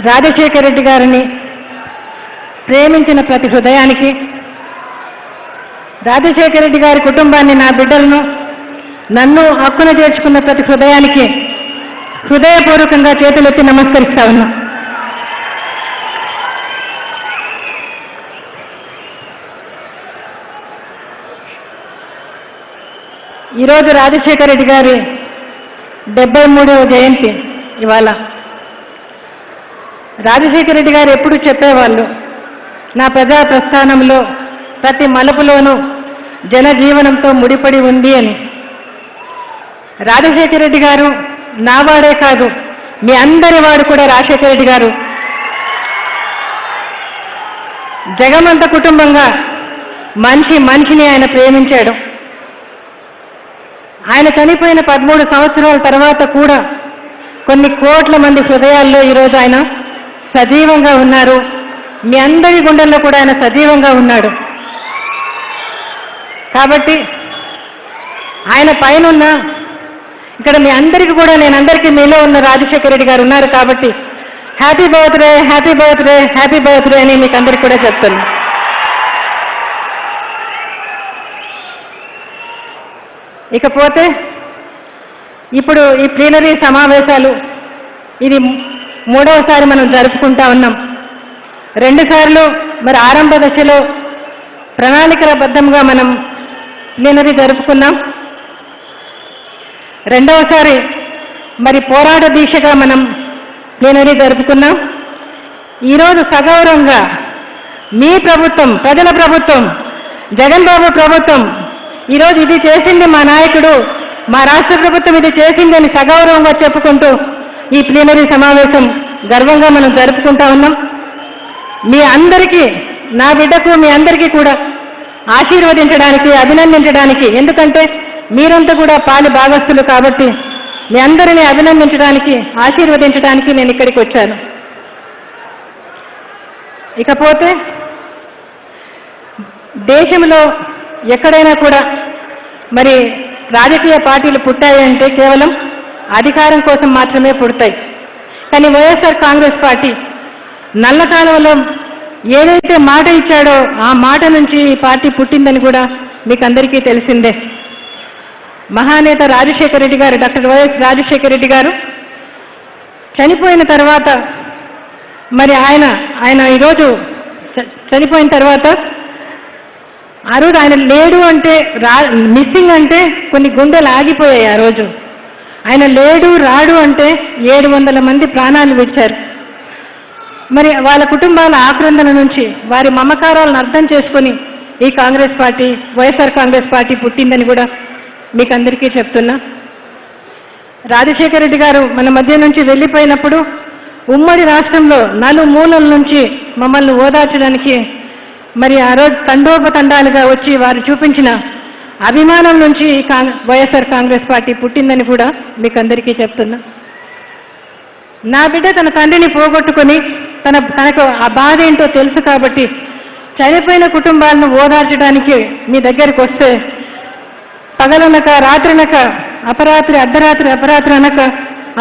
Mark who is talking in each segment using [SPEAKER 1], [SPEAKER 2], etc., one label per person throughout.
[SPEAKER 1] రాజశేఖర రెడ్డి గారిని ప్రేమించిన ప్రతి హృదయానికి, రాజశేఖర రెడ్డి గారి కుటుంబాన్ని, నా బిడ్డలను, నన్ను హక్కున చేర్చుకున్న ప్రతి హృదయానికి హృదయపూర్వకంగా చేతులెత్తి నమస్కరిస్తా ఉన్నా. ఈరోజు రాజశేఖర రెడ్డి గారి 73వ జయంతి ఇవాళ. రాజశేఖర రెడ్డి గారు ఎప్పుడు చెప్పేవాళ్ళు, నా ప్రజా ప్రస్థానంలో ప్రతి మలుపులోనూ జనజీవనంతో ముడిపడి ఉంది అని. రాజశేఖర రెడ్డి గారు నా వాడే కాదు, మీ అందరి వాడు కూడా రాజశేఖర రెడ్డి గారు. జగమంత కుటుంబంగా మనిషిని ఆయన ప్రేమించాడు. ఆయన చనిపోయిన 13 సంవత్సరాల తర్వాత కూడా కొన్ని కోట్ల మంది హృదయాల్లో ఈరోజు ఆయన సజీవంగా ఉన్నారు. మీ అందరి గుండెల్లో కూడా ఆయన సజీవంగా ఉన్నాడు. కాబట్టి ఆయన పైన ఇక్కడ మీ అందరికీ కూడా, నేను అందరికీ మీలో ఉన్న రాజశేఖర రెడ్డి గారు ఉన్నారు కాబట్టి happy birthday, happy birthday, happy birthday అని మీకు అందరికీ కూడా చెప్తాను. ఇకపోతే ఇప్పుడు ఈ ప్లీనరీ సమావేశాలు ఇది 3వసారి మనం జరుపుకుంటా ఉన్నాం. 2 సార్లు మరి ఆరంభ దశలో ప్రణాళికబద్ధంగా మనం ప్లీనరీ జరుపుకున్నాం. 2వసారి మరి పోరాట దీక్షగా మనం ప్లీనరీ జరుపుకున్నాం. ఈరోజు సగౌరవంగా మీ ప్రభుత్వం, ప్రజల ప్రభుత్వం, జగన్ బాబు ప్రభుత్వం ఈరోజు ఇది చేసింది మా నాయకుడు, మా రాష్ట్ర ప్రభుత్వం ఇది చేసిందని సగౌరవంగా చెప్పుకుంటూ ఈ ప్లీనరీ సమావేశం గర్వంగా మనం జరుపుకుంటా ఉన్నాం. మీ అందరికీ, నా బిడ్డకు మీ అందరికీ కూడా ఆశీర్వదించడానికి, అభినందించడానికి, ఎందుకంటే మీరంతా కూడా పాలి భాగస్తులు కాబట్టి మీ అందరినీ అభినందించడానికి, ఆశీర్వదించడానికి నేను ఇక్కడికి వచ్చాను. ఇకపోతే దేశంలో ఎక్కడైనా కూడా మరి రాజకీయ పార్టీలు పుట్టాయంటే కేవలం అధికారం కోసం మాత్రమే పుడతాయి. కానీ వైఎస్ఆర్ కాంగ్రెస్ పార్టీ నల్ల కాలంలో ఏదైతే మాట ఇచ్చాడో ఆ మాట నుంచి ఈ పార్టీ పుట్టిందని కూడా మీకు అందరికీ తెలిసిందే. మహానేత రాజశేఖర రెడ్డి గారు, డాక్టర్ వైఎస్ రాజశేఖర రెడ్డి గారు చనిపోయిన తర్వాత మరి ఆయన ఈరోజు చనిపోయిన తర్వాత ఆ రోజు ఆయన లేడు అంటే, మిస్సింగ్ అంటే కొన్ని గుండెలు ఆగిపోయాయి. ఆ రోజు ఆయన లేడు, రాడు అంటే 700 మంది ప్రాణాలు విడిచారు. మరి వాళ్ళ కుటుంబాల ఆక్రందన నుంచి, వారి మమకారాలను అర్థం చేసుకొని ఈ కాంగ్రెస్ పార్టీ, వైఎస్ఆర్ కాంగ్రెస్ పార్టీ పుట్టిందని కూడా మీకు అందరికీ చెప్తున్నా. రాజశేఖర రెడ్డి గారు మన మధ్య నుంచి వెళ్ళిపోయినప్పుడు ఉమ్మడి రాష్ట్రంలో నలుమూలల నుంచి మమ్మల్ని ఓదార్చడానికి మరి ఆ రోజు తండోపతండాలుగా వచ్చి వారు చూపించిన అభిమానం నుంచి వైఎస్ఆర్ కాంగ్రెస్ పార్టీ పుట్టిందని కూడా మీకు అందరికీ చెప్తున్నా. నా బిడ్డ తన తండ్రిని పోగొట్టుకొని తనకు ఆ బాధ ఏంటో తెలుసు కాబట్టి చనిపోయిన కుటుంబాలను ఓదార్చడానికి మీ దగ్గరికి వస్తే పగలనక, రాత్రనక, అర్ధరాత్రి అపరాత్రి అనక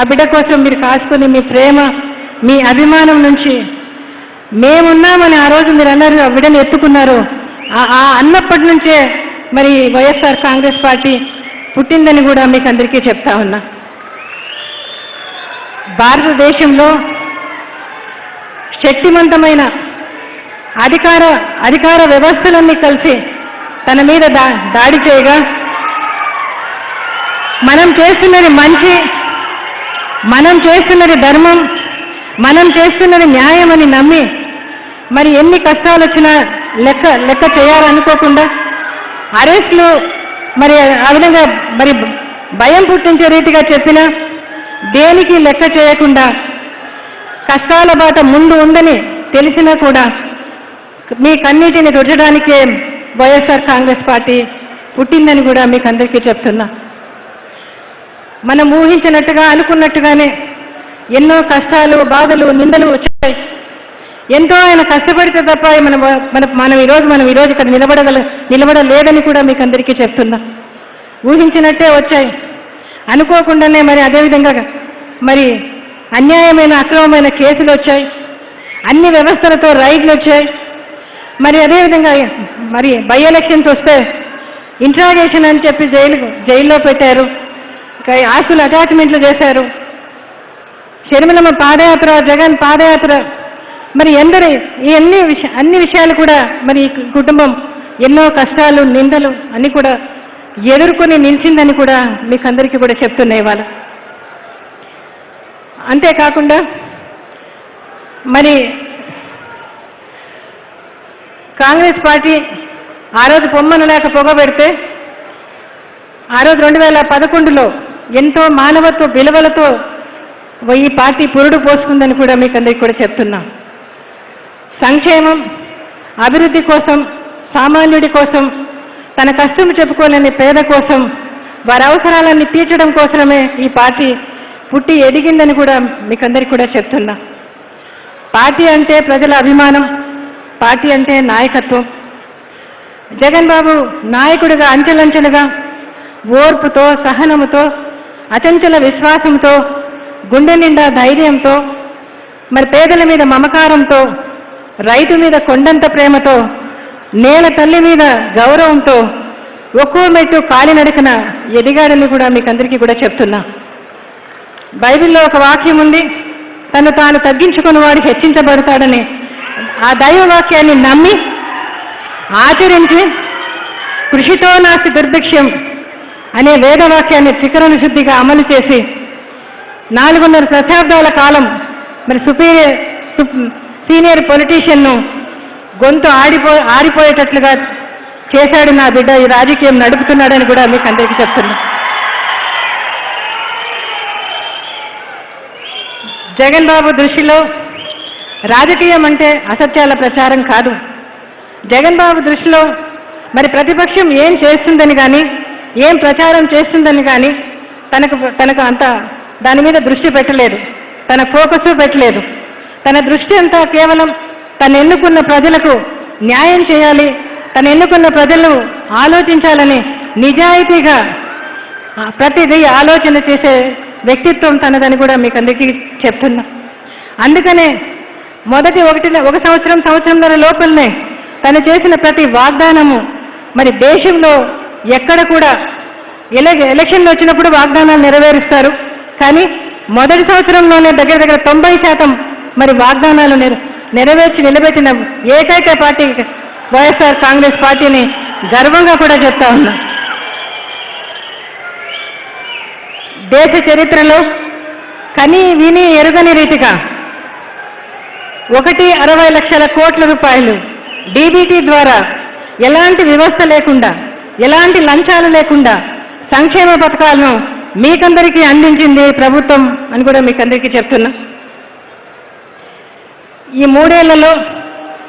[SPEAKER 1] ఆ బిడ్డ కోసం మీరు కాచుకొని మీ ప్రేమ, మీ అభిమానం నుంచి మేమున్నామని ఆ రోజు మీరు అన్నారు, ఆ బిడ్డను ఎత్తుకున్నారు. ఆ అన్నప్పటి నుంచే మరి వైఎస్ఆర్ కాంగ్రెస్ పార్టీ పుట్టిందని కూడా మీకు అందరికీ చెప్తా ఉన్నా. భారతదేశంలో శక్తివంతమైన అధికార వ్యవస్థలన్నీ కలిసి తన మీద దాడి చేయగా మనం చేస్తున్నది మంచి, మనం చేస్తున్నది ధర్మం, మనం చేస్తున్నది న్యాయం అని నమ్మి మరి ఎన్ని కష్టాలు వచ్చినా లెక్క చేయాలనుకోకుండా అరెస్టులు మరి ఆ విధంగా మరి భయం పుట్టించే రీతిగా చెప్పినా దేనికి లెక్క చేయకుండా కష్టాల బాట ముందు ఉందని తెలిసినా కూడా మీ కన్నీటిని రుద్దడానికే వైఎస్ఆర్ కాంగ్రెస్ పార్టీ పుట్టిందని కూడా మీకు అందరికీ చెప్తున్నా. మనం ఊహించినట్టుగా, అనుకున్నట్టుగానే ఎన్నో కష్టాలు, బాధలు, నిందలు వచ్చాయి. ఎంతో ఆయన కష్టపడితే తప్ప మనం ఈరోజు ఇక్కడ నిలబడలేదని కూడా మీకు అందరికీ చెప్తున్నా. ఊహించినట్టే వచ్చాయి, అనుకోకుండానే మరి అదేవిధంగా మరి అన్యాయమైన అక్రమమైన కేసులు వచ్చాయి, అన్ని వ్యవస్థలతో రైడ్లు వచ్చాయి. మరి అదేవిధంగా మరి బై ఎలక్షన్స్ వస్తే ఇంట్రాగేషన్ అని చెప్పి జైల్లో పెట్టారు, ఆస్తులు అటాచ్మెంట్లు చేశారు. షర్మిలమ్మ పాదయాత్ర, జగన్ పాదయాత్ర, మరి అన్ని విషయాలు కూడా మరి ఈ కుటుంబం ఎన్నో కష్టాలు నిందలు అన్ని కూడా ఎదుర్కొని నిలిచిందని కూడా మీకు అందరికీ కూడా చెప్తున్నాయి ఇవాళ. అంతేకాకుండా మరి కాంగ్రెస్ పార్టీ ఆ రోజు పొమ్మను లేక పొగబెడితే ఆ రోజు 2011లో ఎంతో మానవత్వ విలువలతో ఈ పార్టీ పురుడు పోసుకుందని కూడా మీకు అందరికీ కూడా చెప్తున్నాం. సంక్షేమం, అభివృద్ధి కోసం, సామాన్యుడి కోసం, తన కష్టం చెప్పుకోలేని పేద కోసం, వారి అవసరాలన్నీ తీర్చడం కోసమే ఈ పార్టీ పుట్టి ఎదిగిందని కూడా మీకు అందరికీ కూడా చెప్తున్నా. పార్టీ అంటే ప్రజల అభిమానం, పార్టీ అంటే నాయకత్వం. జగన్ బాబు నాయకుడిగా అంచెలంచెలుగా ఓర్పుతో, సహనముతో, అచంచల విశ్వాసంతో, గుండె నిండా ధైర్యంతో, మరి పేదల మీద మమకారంతో, రైతు మీద కొండంత ప్రేమతో, నేల తల్లి మీద గౌరవంతో ఒక్కో మెట్టు కాలినడకన ఎదిగాడని కూడా మీకు అందరికీ కూడా చెప్తున్నా. బైబిల్లో ఒక వాక్యం ఉంది, తను తాను తగ్గించుకున్న వాడు హెచ్చించబడతాడని. ఆ దైవవాక్యాన్ని నమ్మి ఆచరించి కృషితో నాస్తి దుర్భిక్షం అనే వేదవాక్యాన్ని త్రికరణ శుద్ధిగా అమలు చేసి 4.5 దశాబ్దాల కాలం మరి సీనియర్ పొలిటీషియన్ను గొంతు ఆరిపోయేటట్లుగా చేశాడు నా బిడ్డ. ఈ రాజకీయం నడుపుతున్నాడని కూడా మీకు అందరికీ చెప్తున్నా. జగన్ బాబు దృష్టిలో రాజకీయం అంటే అసత్యాల ప్రచారం కాదు. జగన్ బాబు దృష్టిలో మరి ప్రతిపక్షం ఏం చేస్తుందని కానీ, ఏం ప్రచారం చేస్తుందని కానీ తనకు అంత దాని మీద దృష్టి పెట్టలేదు, తన ఫోకస్ పెట్టలేదు. తన దృష్టి అంతా కేవలం తను ఎన్నుకున్న ప్రజలకు న్యాయం చేయాలి, తను ఎన్నుకున్న ప్రజలు ఆలోచించాలని నిజాయితీగా ప్రతిదీ ఆలోచన చేసే వ్యక్తిత్వం తనదని కూడా మీకు అందరికీ చెప్తున్నా. అందుకనే మొదటి ఒక సంవత్సరంన్నర లోపలనే తను చేసిన ప్రతి వాగ్దానము మరి దేశంలో ఎక్కడ కూడా ఎలక్షన్లు వచ్చినప్పుడు వాగ్దానాలు నెరవేరుస్తారు, కానీ మొదటి సంవత్సరంలోనే దగ్గర 90% మరి వాగ్దానాలు నెరవేర్చి నిలబెట్టిన ఏకైక పార్టీ వైఎస్ఆర్ కాంగ్రెస్ పార్టీని గర్వంగా కూడా చెప్తా ఉన్నా. దేశ చరిత్రలో కని విని ఎరుగని రీతిగా 1.60 లక్షల కోట్ల రూపాయలు డీబీటీ ద్వారా ఎలాంటి వ్యవస్థ లేకుండా, ఎలాంటి లంచాలు లేకుండా సంక్షేమ పథకాలను మీకందరికీ అందించింది ప్రభుత్వం అని కూడా మీకందరికీ చెప్తున్నా. ఈ 3 ఏళ్లలో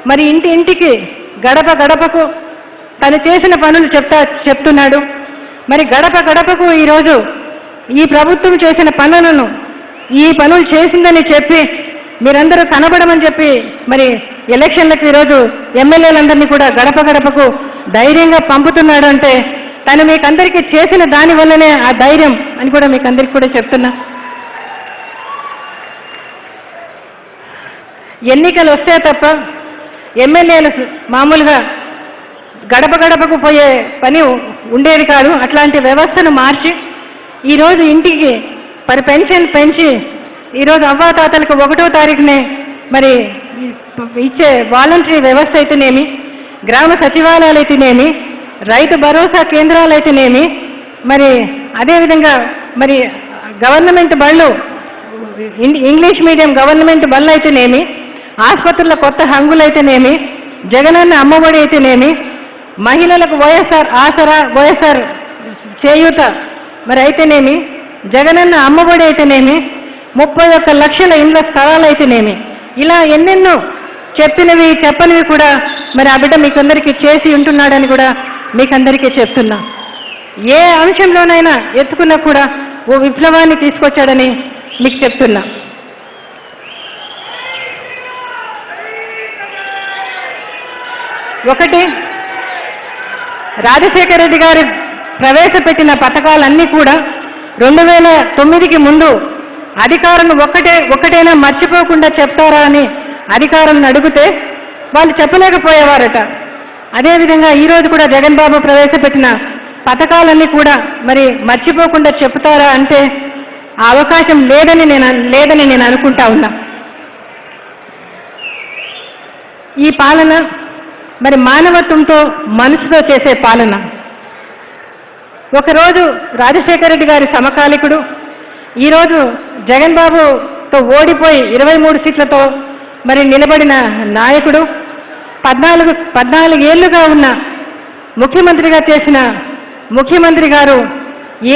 [SPEAKER 1] మరి ఇంటికి గడప గడపకు తను చేసిన పనులు చెప్తున్నాడు. మరి గడప గడపకు ఈరోజు ఈ ప్రభుత్వం చేసిన ఈ పనులు చేసిందని చెప్పి మీరందరూ కనబడమని చెప్పి మరి ఎలక్షన్లకు ఈరోజు ఎమ్మెల్యేలందరినీ కూడా గడప గడపకు ధైర్యంగా పంపుతున్నాడు అంటే తను మీకందరికీ చేసిన దాని వల్లనే ఆ ధైర్యం అని కూడా మీకందరికీ కూడా చెప్తున్నా. ఎన్నికలు వస్తే తప్ప ఎమ్మెల్యేలు మామూలుగా గడప గడపకు పోయే పని ఉండేది కాదు. అట్లాంటి వ్యవస్థను మార్చి ఈరోజు ఇంటికి పెన్షన్ పెంచి ఈరోజు అవ్వాతాతలకు 1వ తారీఖునే మరి ఇచ్చే వాలంటరీ వ్యవస్థ అయితేనేమి, గ్రామ సచివాలయాలు అయితేనేమి, రైతు భరోసా కేంద్రాలు అయితేనేమి, మరి అదేవిధంగా మరి గవర్నమెంట్ బళ్ళు, ఇంగ్లీష్ మీడియం గవర్నమెంట్ బళ్ళు అయితేనేమి, ఆసుపత్రుల కొత్త హంగులు అయితేనేమి, జగనన్న అమ్మఒడి అయితేనేమి, మహిళలకు వైఎస్ఆర్ ఆసరా, వైఎస్ఆర్ చేయూత మరి అయితేనేమి, జగనన్న అమ్మఒడి అయితేనేమి, 31 లక్షల ఇండ్ల స్థలాలు అయితేనేమి, ఇలా ఎన్నెన్నో చెప్పినవి చెప్పనివి కూడా మరి ఆ బిడ్డ మీకందరికీ చేసి ఉంటున్నాడని కూడా మీకందరికీ చెప్తున్నా. ఏ అంశంలోనైనా ఎత్తుకున్నా కూడా ఓ విప్లవాన్ని తీసుకొచ్చాడని మీకు చెప్తున్నా. ఒకటి, రాజశేఖర రెడ్డి గారు ప్రవేశపెట్టిన పథకాలన్నీ కూడా 2009కి ముందు అధికారులను ఒక్కటైనా మర్చిపోకుండా చెప్తారా అని అధికారులను అడిగితే వాళ్ళు చెప్పలేకపోయేవారట. అదేవిధంగా ఈరోజు కూడా జగన్ బాబు ప్రవేశపెట్టిన పథకాలన్నీ కూడా మరి మర్చిపోకుండా చెప్తారా అంటే ఆ అవకాశం లేదని నేను అనుకుంటా ఉన్నా. ఈ పాలన మరి మానవత్వంతో మనసుతో చేసే పాలన. ఒకరోజు రాజశేఖర రెడ్డి గారి సమకాలికుడు, ఈరోజు జగన్ బాబుతో ఓడిపోయి 23 సీట్లతో మరి నిలబడిన నాయకుడు, 14 ఏళ్లుగా ఉన్న ముఖ్యమంత్రిగా చేసిన ముఖ్యమంత్రి గారు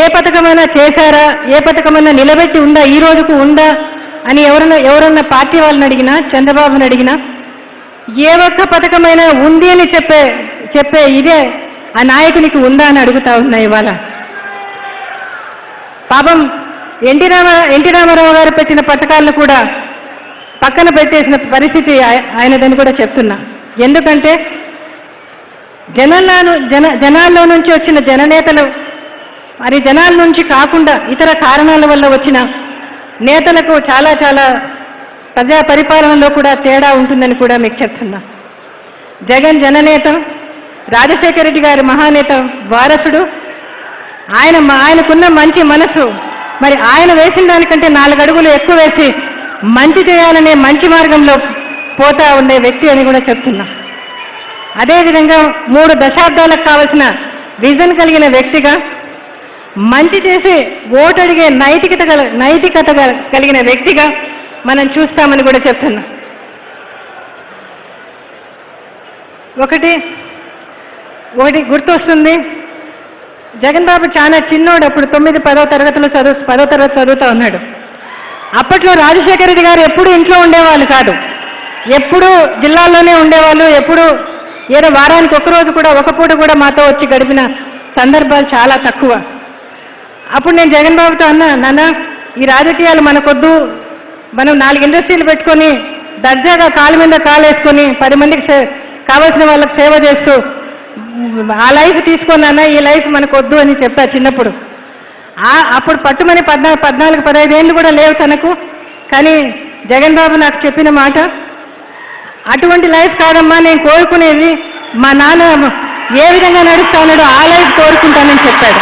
[SPEAKER 1] ఏ పథకమైనా చేశారా, ఏ పథకమైనా నిలబెట్టి ఉందా, ఈ రోజుకు ఉందా అని ఎవరన్నా పార్టీ వాళ్ళని అడిగినా, చంద్రబాబుని అడిగినా ఏ ఒక్క పథకమైనా ఉంది అని చెప్పే ఇదే ఆ నాయకునికి ఉందా అని అడుగుతా ఉన్నా. ఇవాళ పాపం ఎన్టీ రామారావు గారు పెట్టిన పథకాలను కూడా పక్కన పెట్టేసిన పరిస్థితి ఆయనదని కూడా చెప్తున్నా. ఎందుకంటే జనాల్లో నుంచి వచ్చిన జననేతలు మరి జనాల నుంచి కాకుండా ఇతర కారణాల వల్ల వచ్చిన నేతలకు చాలా ప్రజా పరిపాలనలో కూడా తేడా ఉంటుందని కూడా మీకు చెప్తున్నా. జగన్ జననేత, రాజశేఖర రెడ్డి గారి మహానేత వారసుడు. ఆయనకున్న మంచి మనసు మరి ఆయన వేసిన దానికంటే 4 అడుగులు ఎక్కువ వేసి మంచి చేయాలనే మంచి మార్గంలో పోతా ఉండే వ్యక్తి అని కూడా చెప్తున్నా. అదేవిధంగా 3 దశాబ్దాలకు కావలసిన విజన్ కలిగిన వ్యక్తిగా, మంచి చేసి ఓటు అడిగే నైతికత కలిగిన వ్యక్తిగా మనం చూస్తామని కూడా చెప్తున్నా. ఒకటి గుర్తొస్తుంది, జగన్ బాబు చాలా చిన్నోడు, అప్పుడు 9-10వ తరగతిలో 10వ తరగతి చదువుతా ఉన్నాడు. అప్పట్లో రాజశేఖర రెడ్డి గారు ఎప్పుడు ఇంట్లో ఉండేవాళ్ళు కాదు, ఎప్పుడు జిల్లాల్లోనే ఉండేవాళ్ళు. ఎప్పుడు ఏదో వారానికి ఒక పూట కూడా మాతో వచ్చి గడిపిన సందర్భాలు చాలా తక్కువ. అప్పుడు నేను జగన్ బాబుతో అన్నా, నాన్న ఈ రాజకీయాలు మనకొద్దు, మనం 4 ఇండస్ట్రీలు పెట్టుకొని దర్జాగా కాలు మీద కాలేసుకొని 10 మందికి కావాల్సిన వాళ్ళకి సేవ చేస్తూ ఆ లైఫ్ తీసుకున్నానా, ఈ లైఫ్ మనకు వద్దు అని చెప్పా చిన్నప్పుడు. అప్పుడు పట్టుమని 14-15 ఏళ్ళు కూడా లేవు తనకు. కానీ జగన్ బాబు నాకు చెప్పిన మాట, అటువంటి లైఫ్ కాదమ్మా నేను కోరుకునేది, మా నాన్న ఏ విధంగా నడుస్తా ఉన్నాడో ఆ లైఫ్ కోరుకుంటానని చెప్పాడు.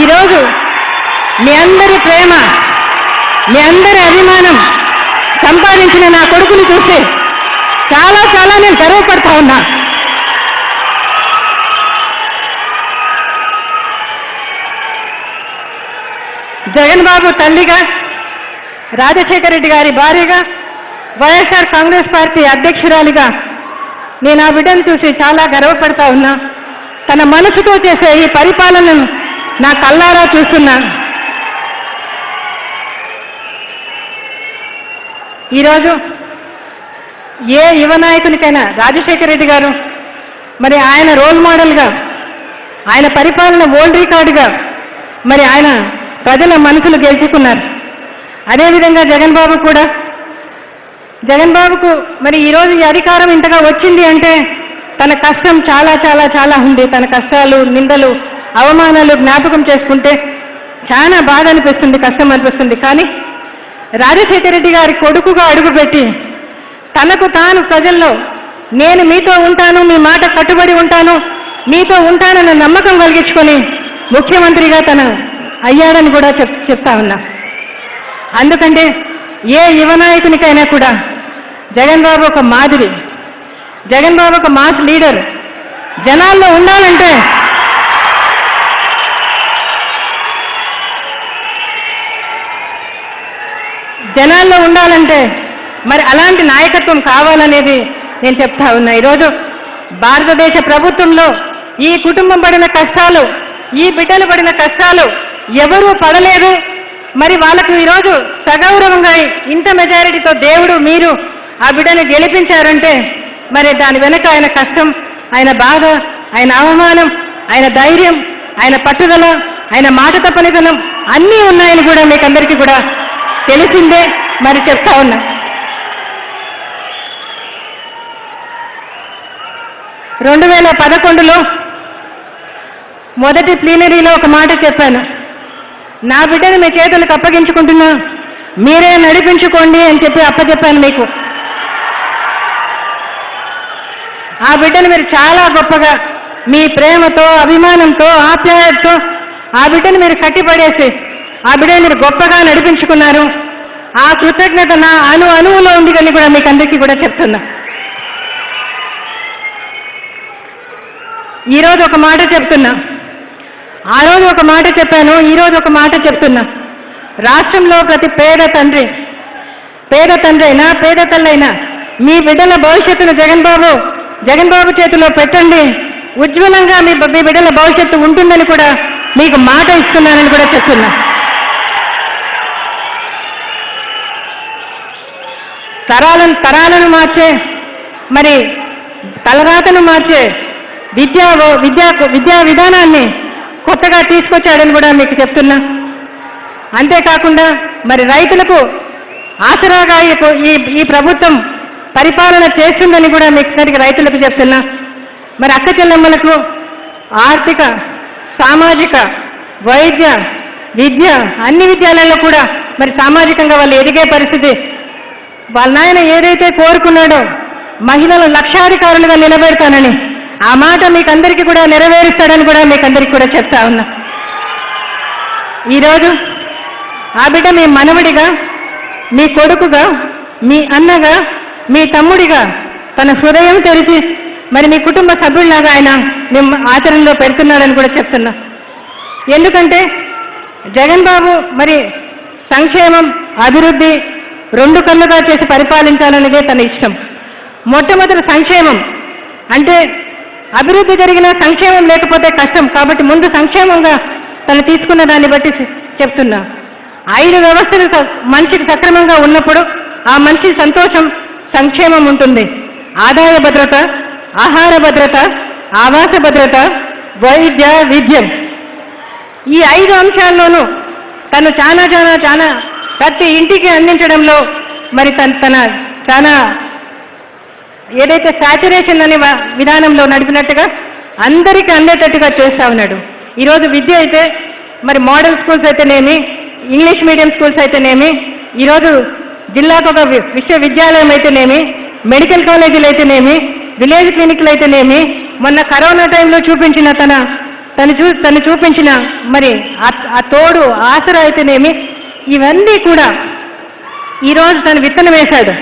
[SPEAKER 1] ఈరోజు మీ అందరి ప్రేమ, మీ అందరి అభిమానం సంపాదించిన నా కొడుకుని చూస్తే చాలా నేను గర్వపడతా ఉన్నా. జగన్ బాబు తల్లిగా, రాజశేఖర రెడ్డి గారి భార్యగా, వైఎస్ఆర్ కాంగ్రెస్ పార్టీ అధ్యక్షురాలిగా నేను ఆ బిడ్డను చూసి చాలా గర్వపడతా ఉన్నా. తన మనసుతో చేసే ఈ పరిపాలనను నా కళ్ళారా చూస్తున్నా. ఈరోజు ఏ యువ నాయకునికైనా రాజశేఖర రెడ్డి గారు మరి ఆయన రోల్ మోడల్గా, ఆయన పరిపాలన వరల్డ్ రికార్డుగా మరి ఆయన ప్రజల మనసులు గెలుచుకున్నారు. అదేవిధంగా జగన్ బాబుకు మరి ఈరోజు ఈ అధికారం ఇంతగా వచ్చింది అంటే తన కష్టం చాలా ఉంది. తన కష్టాలు, నిందలు, అవమానాలు జ్ఞాపకం చేసుకుంటే చాలా బాధ అనిపిస్తుంది, కష్టం అనిపిస్తుంది. కానీ రాజశేఖర రెడ్డి గారి కొడుకుగా అడుగుపెట్టి తనకు తాను ప్రజల్లో నేను మీతో ఉంటాను, మీ మాట కట్టుబడి ఉంటాను, మీతో ఉంటానన్న నమ్మకం కలిగించుకొని ముఖ్యమంత్రిగా తను అయ్యాడని కూడా చెప్తా ఉన్నా. అందుకంటే ఏ యువ నాయకునికైనా కూడా జగన్ బాబు ఒక మాదిరి, జగన్ బాబు ఒక మాస్ లీడర్. జనాల్లో ఉండాలంటే మరి అలాంటి నాయకత్వం కావాలనేది నేను చెప్తా ఉన్నా. ఈరోజు భారతదేశ ప్రభుత్వంలో ఈ కుటుంబం పడిన కష్టాలు, ఈ బిడ్డలు పడిన కష్టాలు ఎవరూ పడలేదు. మరి వాళ్ళకు ఈరోజు సగౌరవంగా ఇంత మెజారిటీతో దేవుడు మీరు ఆ బిడ్డని గెలిపించారంటే మరి దాని వెనక ఆయన కష్టం, ఆయన బాధ, ఆయన అవమానం, ఆయన ధైర్యం, ఆయన పట్టుదల, ఆయన మాట తప్పనితనం అన్నీ ఉన్నాయని కూడా మీకు అందరికీ కూడా తెలిసిందే, మరి చెప్తా ఉన్నా. 2011లో మొదటి ప్లీనరీలో ఒక మాట చెప్పాను. నా బిడ్డను మీ చేతులకు అప్పగించుకుంటున్నా, మీరే నడిపించుకోండి అని చెప్పి అప్పచెప్పాను మీకు. ఆ బిడ్డను మీరు చాలా గొప్పగా మీ ప్రేమతో, అభిమానంతో, ఆప్యాయతతో ఆ బిడ్డను మీరు కట్టిపడేసి ఆ బిడ్డను మీరు గొప్పగా నడిపించుకున్నారు. ఆ కృతజ్ఞత నా అణువులో ఉంది అని కూడా మీకు అందరికీ కూడా చెప్తున్నా. ఈరోజు ఒక మాట చెప్తున్నా, ఆ రోజు ఒక మాట చెప్పాను, ఈరోజు ఒక మాట చెప్తున్నా. రాష్ట్రంలో ప్రతి పేద తండ్రి అయినా పేద తల్లైనా మీ బిడ్డల భవిష్యత్తును జగన్ బాబు చేతిలో పెట్టండి, ఉజ్వలంగా మీ బిడ్డల భవిష్యత్తు ఉంటుందని కూడా మీకు మాట ఇస్తున్నానని కూడా చెప్తున్నా. తరాలను మార్చే, మరి తలరాతను మార్చే విద్యా విధానాన్ని కొత్తగా తీసుకొచ్చాడని కూడా మీకు చెప్తున్నా. అంతేకాకుండా మరి రైతులకు ఆసరాగా ఈ ప్రభుత్వం పరిపాలన చేస్తుందని కూడా మీకు రైతులకు చెప్తున్నా. మరి అక్క చెల్లెమ్మలకు ఆర్థిక, సామాజిక, వైద్య, విద్య అన్ని విద్యాలయాల్లో కూడా మరి సామాజికంగా వాళ్ళు ఎదిగే పరిస్థితి, వాళ్ళ నాయన ఏదైతే కోరుకున్నాడో మహిళలు లక్షాధికారులుగా నిలబెడతానని ఆ మాట మీకు అందరికీ కూడా నెరవేరుస్తాడని కూడా మీకు అందరికీ కూడా చెప్తా ఉన్నా. ఈరోజు ఆ బిడ్డ మీ మనవడిగా, మీ కొడుకుగా, మీ అన్నగా, మీ తమ్ముడిగా తన హృదయం తెరిచి మరి మీ కుటుంబ సభ్యుల్లాగా ఆయన మేము ఆచరణలో పెడుతున్నాడని కూడా చెప్తున్నా. ఎందుకంటే జగన్ బాబు మరి సంక్షేమం, అభివృద్ధి రెండు కళ్ళుగా చేసి పరిపాలించాలనేదే తన ఇష్టం. మొట్టమొదటి సంక్షేమం అంటే అభివృద్ధి జరిగిన సంక్షేమం లేకపోతే కష్టం, కాబట్టి ముందు సంక్షేమంగా తను తీసుకున్న దాన్ని బట్టి చెప్తున్నా. 5 వ్యవస్థలు మనిషికి సక్రమంగా ఉన్నప్పుడు ఆ మనిషి సంతోషం, సంక్షేమం ఉంటుంది. ఆదాయ భద్రత, ఆహార భద్రత, ఆవాస భద్రత, వైద్య, విద్యం, ఈ 5 అంశాల్లోనూ తను చాలా ప్రతి ఇంటికి అందించడంలో మరి తన చాలా ఏదైతే శాచురేషన్ అనే విధానంలో నడిపినట్టుగా అందరికీ అందేటట్టుగా చేస్తూ ఉన్నాడు. ఈరోజు విద్య అయితే మరి మోడల్ స్కూల్స్ అయితేనేమి, ఇంగ్లీష్ మీడియం స్కూల్స్ అయితేనేమి, ఈరోజు జిల్లాకు ఒక విశ్వవిద్యాలయం అయితేనేమి, మెడికల్ కాలేజీలు అయితేనేమి, విలేజ్ క్లినిక్లు అయితేనేమి, మొన్న కరోనా టైంలో చూపించిన తను చూపించిన మరి ఆ తోడు ఆసరా అయితేనేమి, ఇవన్నీ కూడా ఈరోజు తను విత్తనం వేశాడు.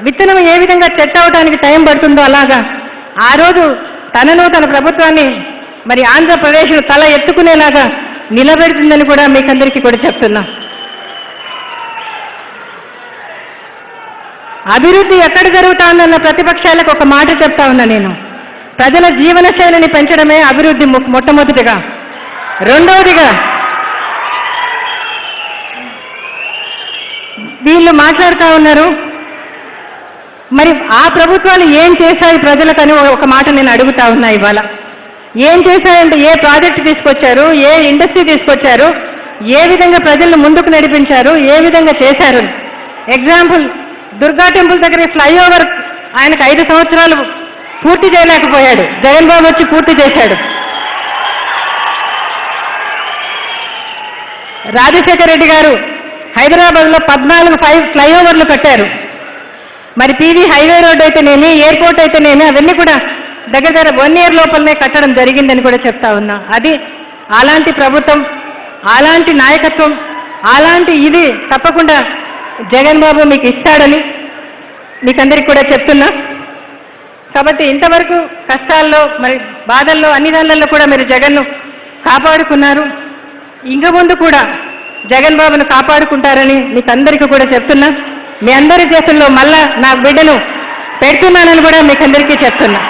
[SPEAKER 1] విత్తనం ఏ విధంగా సెట్ అవడానికి టైం పడుతుందో అలాగా ఆ రోజు తన ప్రభుత్వాన్ని మరి ఆంధ్రప్రదేశ్ తల ఎత్తుకునేలాగా నిలబెడుతుందని కూడా మీకందరికీ కూడా చెప్తున్నా. అభివృద్ధి ఎక్కడ జరుగుతుందన్న ప్రతిపక్షాలకు ఒక మాట చెప్తా ఉన్నా నేను. ప్రజల జీవన శైలిని పెంచడమే అభివృద్ధి మొట్టమొదటిగా. రెండవదిగా వీళ్ళు మాట్లాడుతూ ఉన్నారు, మరి ఆ ప్రభుత్వాలు ఏం చేశాయి ప్రజలకని ఒక మాట నేను అడుగుతా ఉన్నా. ఇవాళ ఏం చేశాయంటే ఏ ప్రాజెక్ట్ తీసుకొచ్చారు, ఏ ఇండస్ట్రీ తీసుకొచ్చారు, ఏ విధంగా ప్రజలను ముందుకు నడిపించారు, ఏ విధంగా చేశారు. ఎగ్జాంపుల్, దుర్గా టెంపుల్ దగ్గర ఫ్లైఓవర్ ఆయనకు 5 సంవత్సరాలు పూర్తి చేయలేకపోయాడు, జగన్ బాబు వచ్చి పూర్తి చేశాడు. రాజశేఖర రెడ్డి గారు హైదరాబాద్లో 14 ఫ్లైఓవర్లు కట్టారు. మరి పీవీ హైవే రోడ్ అయితేనేమి, ఎయిర్పోర్ట్ అయితేనేమి, అవన్నీ కూడా దగ్గర 1 year లోపలనే కట్టడం జరిగిందని కూడా చెప్తా ఉన్నా. అది అలాంటి ప్రభుత్వం, అలాంటి నాయకత్వం, అలాంటి ఇది తప్పకుండా జగన్ బాబు మీకు ఇస్తాడని మీకందరికీ కూడా చెప్తున్నా. కాబట్టి ఇంతవరకు కష్టాల్లో మరి బాధల్లో అన్ని దానిలలో కూడా మీరు జగన్ను కాపాడుకున్నారు. ఇంక ముందు కూడా జగన్ బాబును కాపాడుకుంటారని మీకు అందరికీ కూడా చెప్తున్నా. మీ అందరి చేతుల్లో మళ్ళా నా బిడ్డను పెడుతున్నానని కూడా మీకు అందరికీ చెప్తున్నా.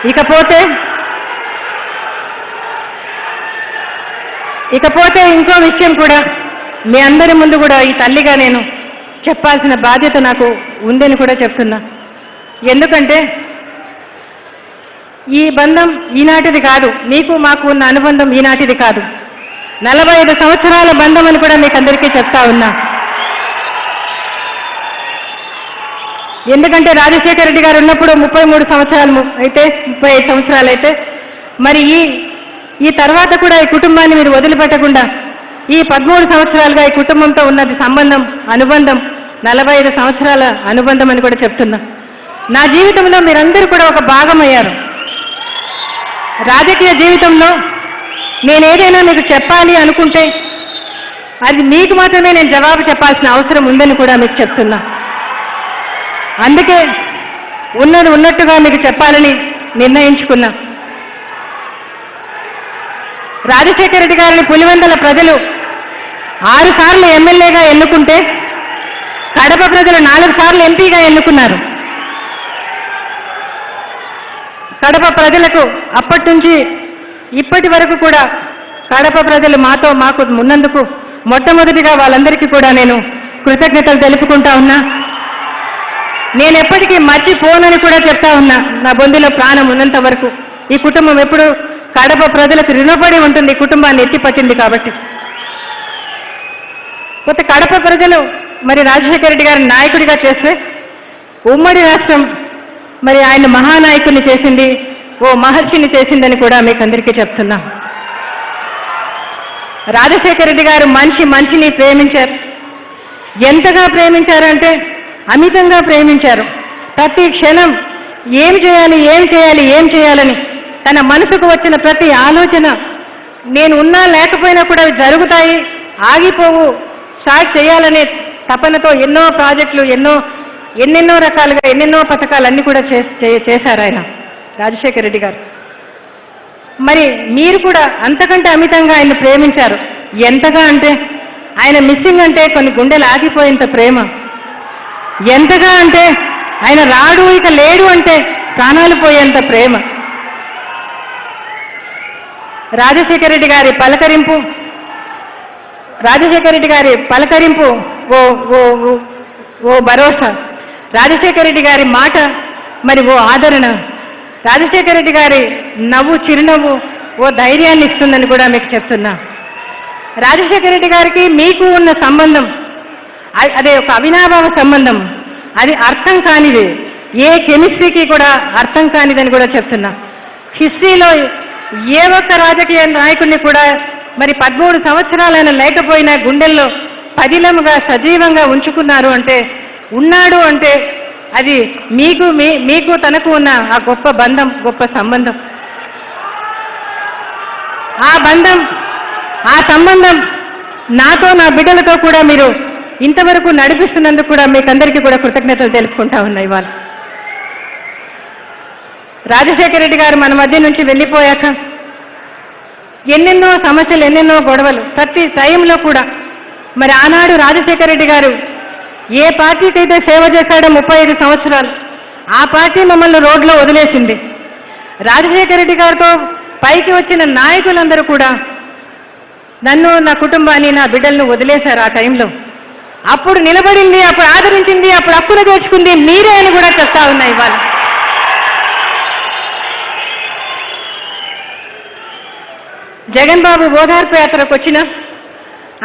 [SPEAKER 1] ఇకపోతే ఇకపోతే ఇంకో విషయం కూడా మీ అందరి ముందు కూడా ఈ తల్లిగా నేను చెప్పాల్సిన బాధ్యత నాకు ఉందని కూడా చెప్తున్నా. ఎందుకంటే ఈ బంధం ఈనాటిది కాదు, మీకు మాకు ఉన్న అనుబంధం ఈనాటిది కాదు, 45 సంవత్సరాల బంధం అని కూడా మీకు అందరికీ చెప్తా ఉన్నా. ఎందుకంటే రాజశేఖర రెడ్డి గారు ఉన్నప్పుడు 33 సంవత్సరాలు అయితే 35 సంవత్సరాలు అయితే మరి ఈ తర్వాత కూడా ఈ కుటుంబాన్ని మీరు వదిలిపెట్టకుండా ఈ 13 సంవత్సరాలుగా ఈ కుటుంబంతో ఉన్నది సంబంధం, అనుబంధం 45 సంవత్సరాల అనుబంధం అని కూడా చెప్తున్నా. నా జీవితంలో మీరందరూ కూడా ఒక భాగమయ్యారు. రాజకీయ జీవితంలో నేనేదైనా మీకు చెప్పాలి అనుకుంటే అది మీకు మాత్రమే నేను జవాబు చెప్పాల్సిన అవసరం ఉందని కూడా మీకు చెప్తున్నా. అందుకే ఉన్నది ఉన్నట్టుగా మీకు చెప్పాలని నిర్ణయించుకున్నా. రాజశేఖర రెడ్డి గారిని పులివెందుల ప్రజలు 6 సార్లు ఎమ్మెల్యేగా ఎన్నుకుంటే కడప ప్రజలు 4 సార్లు ఎంపీగా ఎన్నుకున్నారు. కడప ప్రజలకు అప్పటి నుంచి ఇప్పటి వరకు కూడా కడప ప్రజలు మాకు ఉన్నందుకు మొట్టమొదటిగా వాళ్ళందరికీ కూడా నేను కృతజ్ఞతలు తెలుపుకుంటా ఉన్నా. నేను ఎప్పటికీ మర్చిపోనని కూడా చెప్తా ఉన్నా. నా బొందిలో ప్రాణం ఉన్నంత వరకు ఈ కుటుంబం ఎప్పుడు కడప ప్రజలకు రుణపడి ఉంటుంది, ఈ కుటుంబాన్ని ఎత్తిపట్టింది కాబట్టి. కొత్త కడప ప్రజలు మరి రాజశేఖర రెడ్డి గారిని నాయకుడిగా చేస్తే ఉమ్మడి రాష్ట్రం మరి ఆయన మహానాయకుడిని చేసింది, ఓ మహర్షిని చేసిందని కూడా మీకు అందరికీ చెప్తున్నా. రాజశేఖర రెడ్డి గారు మంచిని ప్రేమించారు. ఎంతగా ప్రేమించారంటే అమితంగా ప్రేమించారు. ప్రతి క్షణం ఏం చేయాలని తన మనసుకు వచ్చిన ప్రతి ఆలోచన, నేను ఉన్నా లేకపోయినా కూడా అవి జరుగుతాయి, ఆగిపోవు, స్టార్ట్ చేయాలనే తపనతో ఎన్నో ప్రాజెక్టులు, ఎన్నెన్నో రకాలుగా ఎన్నెన్నో పథకాలన్నీ కూడా చేశారు ఆయన రాజశేఖర రెడ్డి గారు. మరి మీరు కూడా అంతకంటే అమితంగా ఆయన ప్రేమించారు. ఎంతగా అంటే ఆయన మిస్సింగ్ అంటే కొన్ని గుండెలు ఆగిపోయేంత ప్రేమ. ఎంతగా అంటే ఆయన రాడు ఇక లేడు అంటే ప్రాణాలు పోయేంత ప్రేమ. రాజశేఖర రెడ్డి గారి పలకరింపు ఓ భరోసా, రాజశేఖర రెడ్డి గారి మాట మరి ఓ ఆదరణ, రాజశేఖర రెడ్డి గారి చిరునవ్వు ఓ ధైర్యాన్ని ఇస్తుందని కూడా మీకు చెప్తున్నా. రాజశేఖర రెడ్డి గారికి మీకు ఉన్న సంబంధం అదే ఒక అవినాభావ సంబంధం, అది అర్థం కానిది, ఏ కెమిస్ట్రీకి కూడా అర్థం కానిదని కూడా చెప్తున్నా. హిస్టరీలో ఏ ఒక్క రాజకీయ నాయకుడిని కూడా మరి 13 సంవత్సరాలైనా లేకపోయినా గుండెల్లో పదిలముగా సజీవంగా ఉంచుకున్నారు అంటే, ఉన్నాడు అంటే అది మీకు తనకు ఉన్న ఆ గొప్ప బంధం, గొప్ప సంబంధం. ఆ సంబంధం నాతో నా బిడ్డలతో కూడా మీరు ఇంతవరకు నడిపిస్తున్నందుకు కూడా మీకందరికీ కూడా కృతజ్ఞతలు తెలుపుకుంటా ఉన్నాయి. ఇవాళ రాజశేఖర రెడ్డి గారు మన మధ్య నుంచి వెళ్ళిపోయాక ఎన్నెన్నో సమస్యలు, ఎన్నెన్నో గొడవలు ప్రతి టైంలో కూడా మరి ఆనాడు రాజశేఖర రెడ్డి గారు ఏ పార్టీకి అయితే సేవ చేశాడో 35 సంవత్సరాలు, ఆ పార్టీ మమ్మల్ని రోడ్లో వదిలేసింది. రాజశేఖర రెడ్డి గారితో పైకి వచ్చిన నాయకులందరూ కూడా నన్ను, నా కుటుంబాన్ని, నా బిడ్డలను వదిలేశారు. ఆ టైంలో అప్పుడు నిలబడింది, అప్పుడు ఆదరించింది, అప్పుడు అప్పులు తెచ్చుకుంది మీరే అని కూడా చెప్తా ఉన్నాయి. ఇవాళ జగన్ బాబు ఓదార్పు యాత్రకు వచ్చిన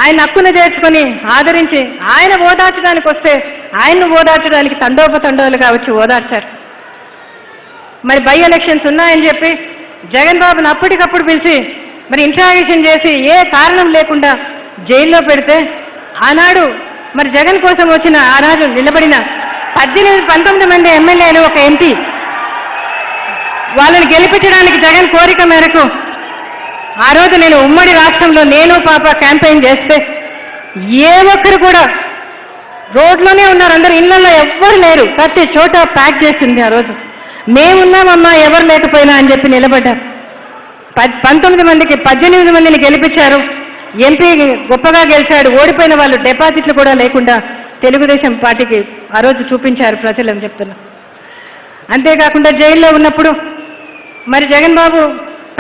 [SPEAKER 1] ఆయన హక్కును చేర్చుకొని ఆదరించి ఆయన ఓదార్చడానికి వస్తే ఆయన్ను ఓదార్చడానికి తండోపతండోలుగా వచ్చి ఓదార్చారు. మరి బై ఎలక్షన్స్ ఉన్నాయని చెప్పి జగన్ బాబును అప్పటికప్పుడు పిలిచి మరి ఇంట్రాగేషన్ చేసి ఏ కారణం లేకుండా జైల్లో పెడితే ఆనాడు మరి జగన్ కోసం వచ్చిన ఆనాడు నిలబడిన 19 మంది ఎమ్మెల్యేలు, ఒక ఎంపీ, వాళ్ళని గెలిపించడానికి జగన్ కోరిక మేరకు ఆ రోజు నేను ఉమ్మడి రాష్ట్రంలో నేను పాప క్యాంపెయిన్ చేస్తే ఏ ఒక్కరు కూడా రోడ్లోనే ఉన్నారు, అందరూ ఇళ్లలో ఎవ్వరు లేరు, ప్రతి చోట ప్యాక్ చేసింది. ఆ రోజు మేమున్నామమ్మా ఎవరు లేకపోయినా అని చెప్పి నిలబడ్డారు. 19 మందికి 18 మందిని గెలిపించారు. ఎంపీ గొప్పగా గెలిచాడు. ఓడిపోయిన వాళ్ళు డిపాజిట్లు కూడా లేకుండా తెలుగుదేశం పార్టీకి ఆ రోజు చూపించారు ప్రజలు అని చెప్తున్నా. అంతేకాకుండా జైల్లో ఉన్నప్పుడు మరి జగన్ బాబు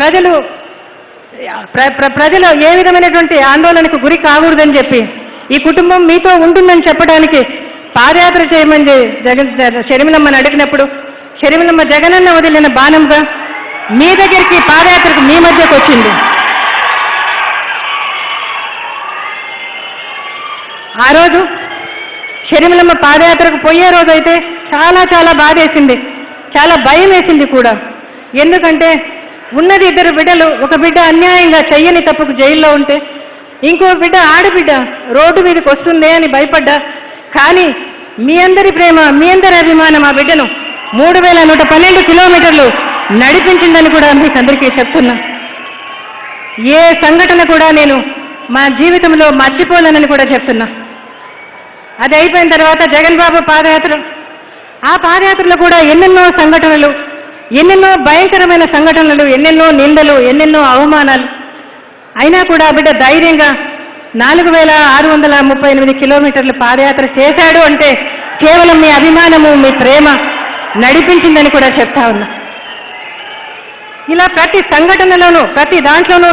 [SPEAKER 1] ప్రజలు ప్రజలు ఏ విధమైనటువంటి ఆందోళనకు గురి కాకూడదని చెప్పి ఈ కుటుంబం మీతో ఉంటుందని చెప్పడానికి పాదయాత్ర చేయమని షర్మిలమ్మని అడిగినప్పుడు షర్మిలమ్మ జగనన్న వదిలిన బాణంగా మీ దగ్గరికి పాదయాత్రకు మీ మధ్యకు వచ్చింది. ఆ రోజు షర్మిలమ్మ పాదయాత్రకు పోయే రోజు అయితే చాలా చాలా బాధేసింది, చాలా భయం వేసింది కూడా. ఎందుకంటే ఉన్నది 2 బిడ్డలు, ఒక బిడ్డ అన్యాయంగా చెయ్యని తప్పుకు జైల్లో ఉంటే ఇంకో బిడ్డ ఆడబిడ్డ రోడ్డు మీదకి వస్తుందే అని భయపడ్డా. కానీ మీ అందరి ప్రేమ, మీ అందరి అభిమానం ఆ బిడ్డను 3112 కిలోమీటర్లు నడిపించిందని కూడా మీకు అందరికీ చెప్తున్నా. ఏ సంఘటన కూడా నేను మా జీవితంలో మర్చిపోలేనని కూడా చెప్తున్నా. అది అయిపోయిన తర్వాత జగన్ బాబు పాదయాత్ర, ఆ పాదయాత్రలో కూడా ఎన్నెన్నో సంఘటనలు, ఎన్నెన్నో భయంకరమైన సంఘటనలు, ఎన్నెన్నో నిందలు, ఎన్నెన్నో అవమానాలు. అయినా కూడా బిడ్డ ధైర్యంగా 4638 కిలోమీటర్లు పాదయాత్ర చేశాడు అంటే కేవలం మీ అభిమానము, మీ ప్రేమ నడిపించిందని కూడా చెప్తా ఉన్నా. ఇలా ప్రతి సంఘటనలోనూ, ప్రతి దాంట్లోనూ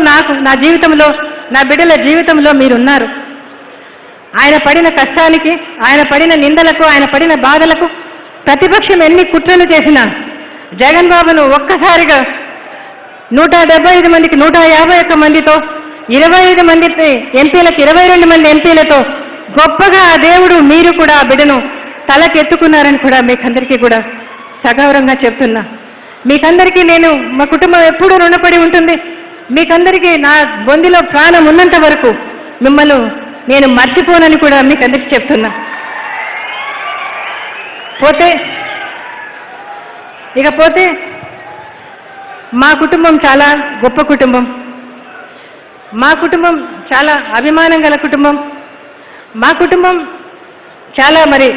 [SPEAKER 1] నా జీవితంలో, నా బిడ్డల జీవితంలో మీరున్నారు. ఆయన పడిన కష్టానికి, ఆయన పడిన నిందలకు, ఆయన పడిన బాధలకు ప్రతిపక్షం ఎన్ని కుట్రలు చేసినా జగన్ బాబును ఒక్కసారిగా 175 మందికి 151 మందితో 25 మంది ఎంపీలకు 22 మంది ఎంపీలతో గొప్పగా ఆ దేవుడు మీరు కూడా ఆ బిడ్డను తలకెత్తుకున్నారని కూడా మీకందరికీ కూడా సగౌరవంగా చెప్తున్నా. మీకందరికీ నేను, మా కుటుంబం ఎప్పుడూ రుణపడి ఉంటుంది. మీకందరికీ నా బొందిలో ప్రాణం ఉన్నంత వరకు మిమ్మల్ని నేను మర్చిపోనని కూడా మీకందరికీ చెప్తున్నా. ఇకపోతే మా కుటుంబం చాలా గొప్ప కుటుంబం, మా కుటుంబం చాలా అభిమానం గల కుటుంబం, మా కుటుంబం చాలా మరి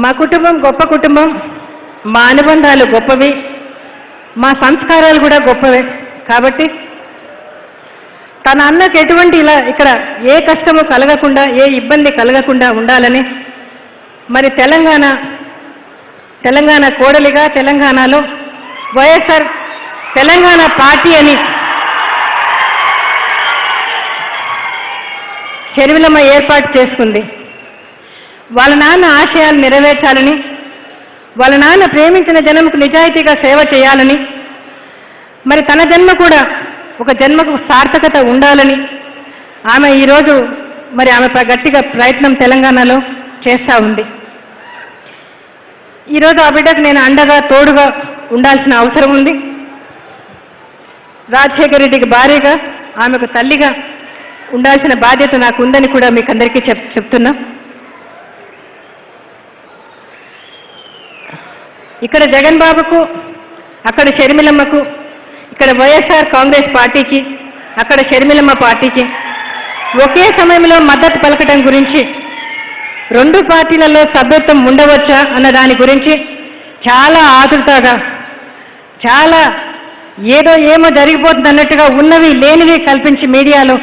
[SPEAKER 1] మా కుటుంబం గొప్ప కుటుంబం, మా అనుబంధాలు గొప్పవి, మా సంస్కారాలు కూడా గొప్పవే. కాబట్టి తన అన్నకు ఎటువంటి ఇక్కడ ఏ కష్టము కలగకుండా, ఏ ఇబ్బంది కలగకుండా ఉండాలని మరి తెలంగాణ కోడలిగా తెలంగాణలో వైఎస్ఆర్ తెలంగాణ పార్టీ అని షర్మిలమ్మ ఏర్పాటు చేసుకుంది. వాళ్ళ నాన్న ఆశయాలు నెరవేర్చాలని, వాళ్ళ నాన్న ప్రేమించిన జన్మకు నిజాయితీగా సేవ చేయాలని, మరి తన జన్మ కూడా ఒక జన్మకు సార్థకత ఉండాలని ఆమె ఈరోజు మరి ఆమె గట్టిగా ప్రయత్నం తెలంగాణలో చేస్తూ ఉంది. ఈరోజు ఆ బిడ్డకు నేను అండగా, తోడుగా ఉండాల్సిన అవసరం ఉంది. రాజశేఖర రెడ్డికి భార్యగా, ఆమెకు తల్లిగా ఉండాల్సిన బాధ్యత నాకు ఉందని కూడా మీకు అందరికీ చెప్తున్నా. ఇక్కడ జగన్ బాబుకు, అక్కడ షర్మిలమ్మకు, ఇక్కడ వైఎస్ఆర్ కాంగ్రెస్ పార్టీకి, అక్కడ షర్మిలమ్మ పార్టీకి ఒకే సమయంలో మద్దతు పలకటం గురించి, 2 పార్టీలలో సభ్యత్వం ఉండవచ్చా అన్న దాని గురించి చాలా ఆతృతగా, చాలా ఏమో జరిగిపోతుంది అన్నట్టుగా ఉన్నవి లేనివి కల్పించి మీడియాలో,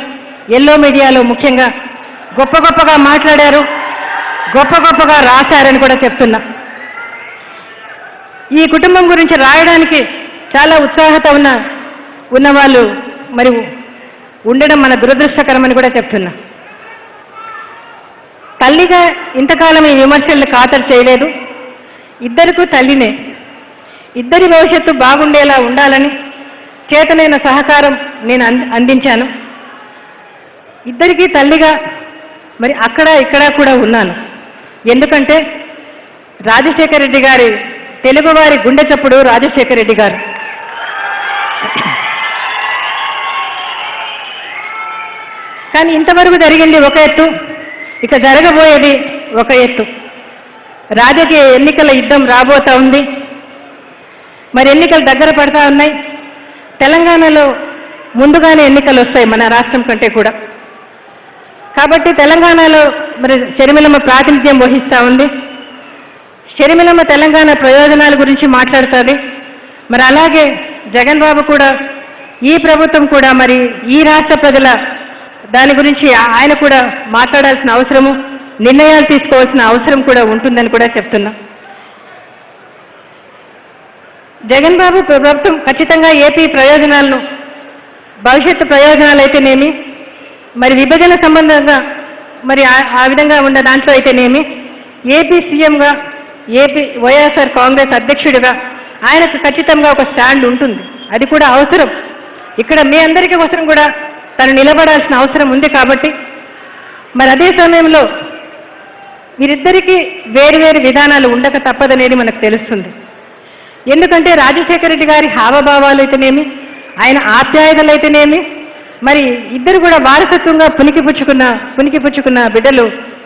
[SPEAKER 1] ఎల్లో మీడియాలో ముఖ్యంగా గొప్పగా మాట్లాడారు, గొప్పగా రాశారని కూడా చెప్తున్నా. ఈ కుటుంబం గురించి రాయడానికి చాలా ఉత్సాహత ఉన్నవాళ్ళు మరి ఉండడం మన దురదృష్టకరమని కూడా చెప్తున్నా. తల్లిగా ఇంతకాలం ఈ విమర్శలను ఖాతరు చేయలేదు. ఇద్దరికీ తల్లినే, ఇద్దరి భవిష్యత్తు బాగుండేలా ఉండాలని చేతనైన సహకారం నేను అందించాను. ఇద్దరికీ తల్లిగా మరి అక్కడ ఇక్కడ కూడా ఉన్నాను. ఎందుకంటే రాజశేఖర రెడ్డి గారి, తెలుగువారి గుండె చప్పుడు రాజశేఖర రెడ్డి గారు. కానీ ఇంతవరకు జరిగింది ఒక ఎత్తు, ఇక జరగబోయేది ఒక ఎత్తు. రాజకీయ ఎన్నికల యుద్ధం రాబోతా ఉంది. మరి ఎన్నికలు దగ్గర పడతా ఉన్నాయి. తెలంగాణలో ముందుగానే ఎన్నికలు వస్తాయి మన రాష్ట్రం కంటే కూడా. కాబట్టి తెలంగాణలో మరి షర్మిలమ్మ ప్రాతినిధ్యం వహిస్తూ ఉంది. షర్మిలమ్మ తెలంగాణ ప్రయోజనాల గురించి మాట్లాడుతుంది. మరి అలాగే జగన్ బాబు కూడా, ఈ ప్రభుత్వం కూడా మరి ఈ రాష్ట్ర ప్రజల దాని గురించి ఆయన కూడా మాట్లాడాల్సిన అవసరము, నిర్ణయాలు తీసుకోవాల్సిన అవసరం కూడా ఉంటుందని కూడా చెప్తున్నా. జగన్ బాబు ప్రభుత్వం ఖచ్చితంగా ఏపీ ప్రయోజనాలను, భవిష్యత్తు ప్రయోజనాలు అయితేనేమి, మరి విభజన సంబంధంగా మరి ఆ విధంగా ఉన్న దాంట్లో అయితేనేమి, ఏపీ సీఎంగా, ఏపీ వైఎస్ఆర్ కాంగ్రెస్ అధ్యక్షుడిగా ఆయనకు ఖచ్చితంగా ఒక స్టాండ్ ఉంటుంది. అది కూడా అవసరం. ఇక్కడ మీ అందరికీ కోసం కూడా తను నిలబడాల్సిన అవసరం ఉంది. కాబట్టి మరి అదే సమయంలో వీరిద్దరికీ వేరువేరు విధానాలు ఉండక తప్పదనేది మనకు తెలుస్తుంది. ఎందుకంటే రాజశేఖర రెడ్డి గారి హావభావాలు అయితేనేమి, ఆయన ఆప్యాయతలు అయితేనేమి, మరి ఇద్దరు కూడా వారసత్వంగా పుణికిపుచ్చుకున్న బిడ్డలు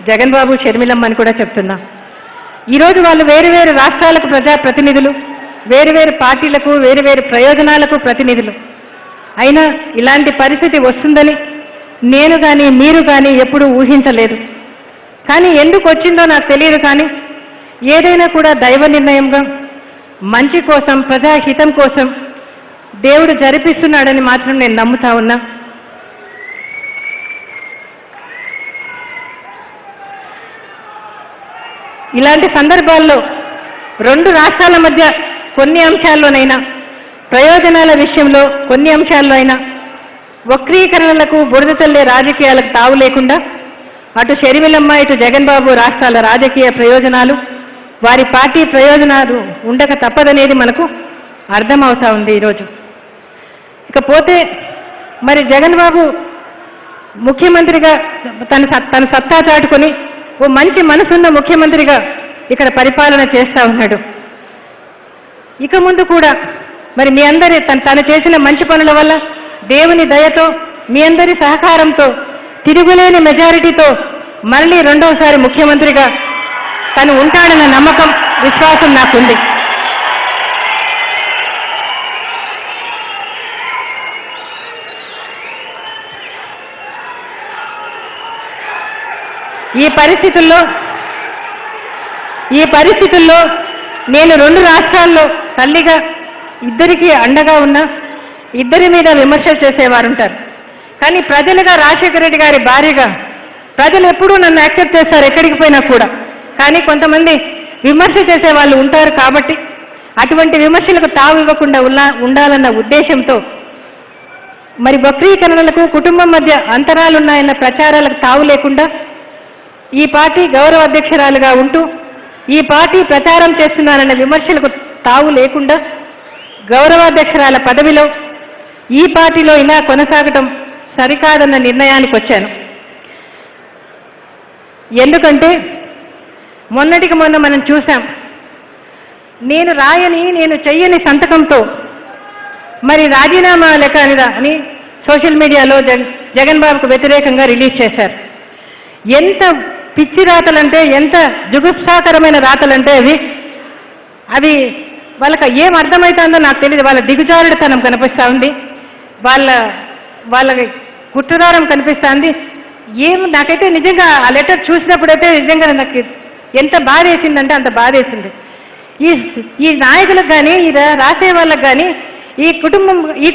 [SPEAKER 1] జగన్ బాబు, షర్మిలమ్మ అని కూడా చెప్తున్నా. ఈరోజు వాళ్ళు వేరువేరు రాష్ట్రాలకు ప్రజాప్రతినిధులు, వేరువేరు పార్టీలకు, వేరువేరు ప్రయోజనాలకు ప్రతినిధులు. అయినా ఇలాంటి పరిస్థితి వస్తుందని నేను కానీ మీరు కానీ ఎప్పుడూ ఊహించలేదు. కానీ ఎందుకు వచ్చిందో నాకు తెలియదు. కానీ ఏదైనా కూడా దైవ నిర్ణయంగా, మంచి కోసం, ప్రజాహితం కోసం దేవుడు జరిపిస్తున్నాడని మాత్రం నేను నమ్ముతా ఉన్నా. ఇలాంటి సందర్భాల్లో రెండు రాష్ట్రాల మధ్య కొన్ని అంశాల్లోనైనా, ప్రయోజనాల విషయంలో కొన్ని అంశాల్లో అయినా వక్రీకరణలకు, బురద తల్లే రాజకీయాలకు తావు లేకుండా అటు షర్మిలమ్మ, ఇటు జగన్ బాబు రాష్ట్రాల రాజకీయ ప్రయోజనాలు, వారి పార్టీ ప్రయోజనాలు ఉండక తప్పదనేది మనకు అర్థమవుతా ఉంది ఈరోజు. ఇకపోతే మరి జగన్ బాబు ముఖ్యమంత్రిగా తన సత్తా చాటుకొని ఓ మంచి మనసున్న ముఖ్యమంత్రిగా ఇక్కడ పరిపాలన చేస్తూ ఉన్నాడు. ఇక ముందు కూడా మరి మీ అందరి తను చేసిన మంచి పనుల వల్ల, దేవుని దయతో, మీ అందరి సహకారంతో, తిరుగులేని మెజారిటీతో మళ్ళీ రెండవసారి ముఖ్యమంత్రిగా తను ఉంటాడన్న నమ్మకం, విశ్వాసం నాకుంది. ఈ పరిస్థితుల్లో నేను రెండు రాష్ట్రాల్లో తల్లిగా ఇద్దరికీ అండగా ఉన్నా, ఇద్దరి మీద విమర్శలు చేసేవారుంటారు. కానీ ప్రజలుగా, రాజశేఖర రెడ్డి గారి భార్యగా ప్రజలు ఎప్పుడూ నన్ను యాక్సెప్ట్ చేస్తారు ఎక్కడికి పోయినా కూడా. కానీ కొంతమంది విమర్శ చేసే వాళ్ళు ఉంటారు. కాబట్టి అటువంటి విమర్శలకు తావు ఇవ్వకుండా ఉండాలన్న ఉద్దేశంతో మరి వక్రీకరణలకు, కుటుంబం మధ్య అంతరాలున్నాయన్న ప్రచారాలకు తావు లేకుండా ఈ పార్టీ గౌరవ అధ్యక్షురాలుగా ఉంటూ, ఈ పార్టీ ప్రచారం చేస్తున్నారన్న విమర్శలకు తావు లేకుండా గౌరవాధ్యక్షురాల పదవిలో ఈ పార్టీలో ఇలా కొనసాగటం సరికాదన్న నిర్ణయానికి వచ్చాను. ఎందుకంటే మొన్నటికి మొన్న మనం చూసాం, నేను చెయ్యని సంతకంతో మరి రాజీనామా లెక్క అని సోషల్ మీడియాలో జగన్ బాబుకు వ్యతిరేకంగా రిలీజ్ చేశారు. ఎంత పిచ్చి రాతలంటే, ఎంత జుగుప్సాకరమైన రాతలంటే అవి వాళ్ళకి ఏం అర్థమవుతుందో నాకు తెలియదు. వాళ్ళ దిగుజారుడుతనం కనిపిస్తూ ఉంది, వాళ్ళ కుట్రదారం కనిపిస్తుంది. నాకైతే నిజంగా ఆ లెటర్ చూసినప్పుడైతే నిజంగా నాకు ఎంత బాధ వేసిందంటే అంత బాధ వేసింది. ఈ నాయకులకు కానీ, ఈ రాసే వాళ్ళకి కానీ ఈ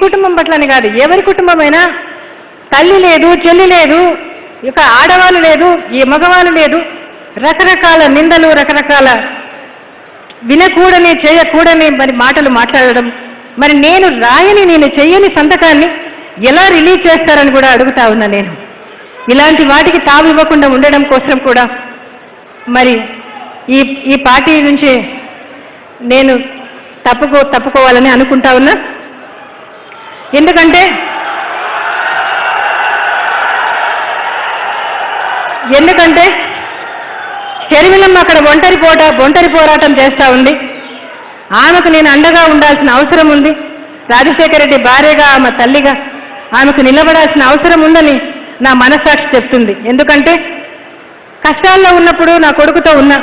[SPEAKER 1] కుటుంబం పట్లని కాదు, ఎవరి కుటుంబమైనా తల్లి లేదు, చెల్లి లేదు, ఇక ఆడవాళ్ళు లేదు, ఈ మగవాళ్ళు లేదు, రకరకాల నిందలు, రకరకాల వినకూడని, చేయకూడని మరి మాటలు మాట్లాడడం. మరి నేను చెయ్యని సంతకాన్ని ఎలా రిలీజ్ చేస్తారని కూడా అడుగుతా ఉన్నా. నేను ఇలాంటి వాటికి తావు ఇవ్వకుండా ఉండడం కోసం కూడా మరి ఈ పార్టీ నుంచి నేను తప్పుకోవాలని అనుకుంటా ఉన్నా. ఎందుకంటే షర్మిలమ్మ అక్కడ ఒంటరి పోరాటం చేస్తూ ఉంది. ఆమెకు నేను అండగా ఉండాల్సిన అవసరం ఉంది. రాజశేఖర రెడ్డి భార్యగా, ఆమె తల్లిగా ఆమెకు నిలబడాల్సిన అవసరం ఉందని నా మనస్సాక్షి చెప్తుంది. ఎందుకంటే కష్టాల్లో ఉన్నప్పుడు నా కొడుకుతో ఉన్నా,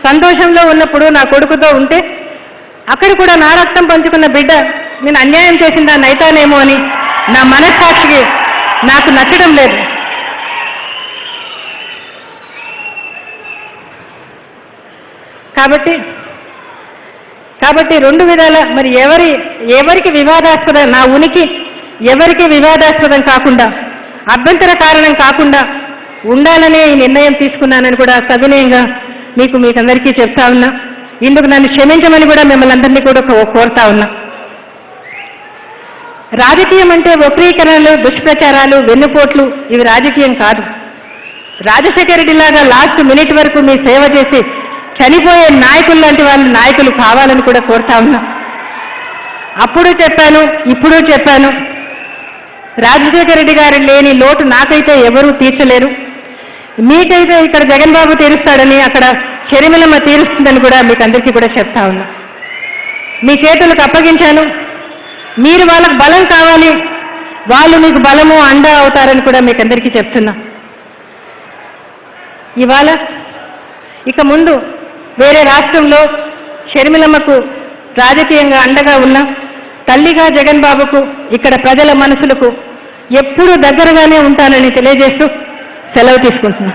[SPEAKER 1] సంతోషంలో ఉన్నప్పుడు నా కొడుకుతో ఉంటే అక్కడ కూడా నా రక్తం పంచుకున్న బిడ్డ నేను అన్యాయం చేసిందా నైతానేమో అని నా మనస్సాక్షికి నాకు నచ్చడం లేదు. కాబట్టి రెండు విధాల మరి ఎవరికి వివాదాస్పదం, నా ఉనికి ఎవరికి వివాదాస్పదం కాకుండా, అభ్యంతర కారణం కాకుండా ఉండాలనే ఈ నిర్ణయం తీసుకున్నానని కూడా సవినయంగా మీకందరికీ చెప్తా ఉన్నా. ఇందుకు నన్ను క్షమించమని కూడా మిమ్మల్ని అందరినీ కూడా కోరుతా ఉన్నా. రాజకీయం అంటే వక్రీకరణలు, దుష్ప్రచారాలు, వెన్నుపోట్లు ఇవి రాజకీయం కాదు. రాజశేఖర రెడ్డి లాగా లాస్ట్ మినిట్ వరకు మీ సేవ చేసి చనిపోయే నాయకులు లాంటి వాళ్ళు నాయకులు కావాలని కూడా కోరుతా ఉన్నా. అప్పుడు చెప్పాను, ఇప్పుడు చెప్పాను, రాజశేఖర రెడ్డి గారు లేని లోటు నాకైతే ఎవరూ తీర్చలేరు. మీకైతే ఇక్కడ జగన్ బాబు తీరుస్తాడని, అక్కడ షర్మిలమ్మ తీరుస్తుందని కూడా మీకు అందరికీ కూడా చెప్తా ఉన్నా. మీ చేతులకు అప్పగించాను. మీరు వాళ్ళకు బలం కావాలి, వాళ్ళు మీకు బలము అండ అవుతారని కూడా మీకు అందరికీ చెప్తున్నా. ఇవాళ ఇక ముందు వేరే రాష్ట్రంలో షర్మిలమ్మకు రాజకీయంగా అండగా ఉన్న తల్లిగా జగన్ బాబుకు ఇక్కడ ప్రజల మనసులకు ఎప్పుడూ దగ్గరగానే ఉంటానని తెలియజేస్తూ సెలవు తీసుకుంటున్నా.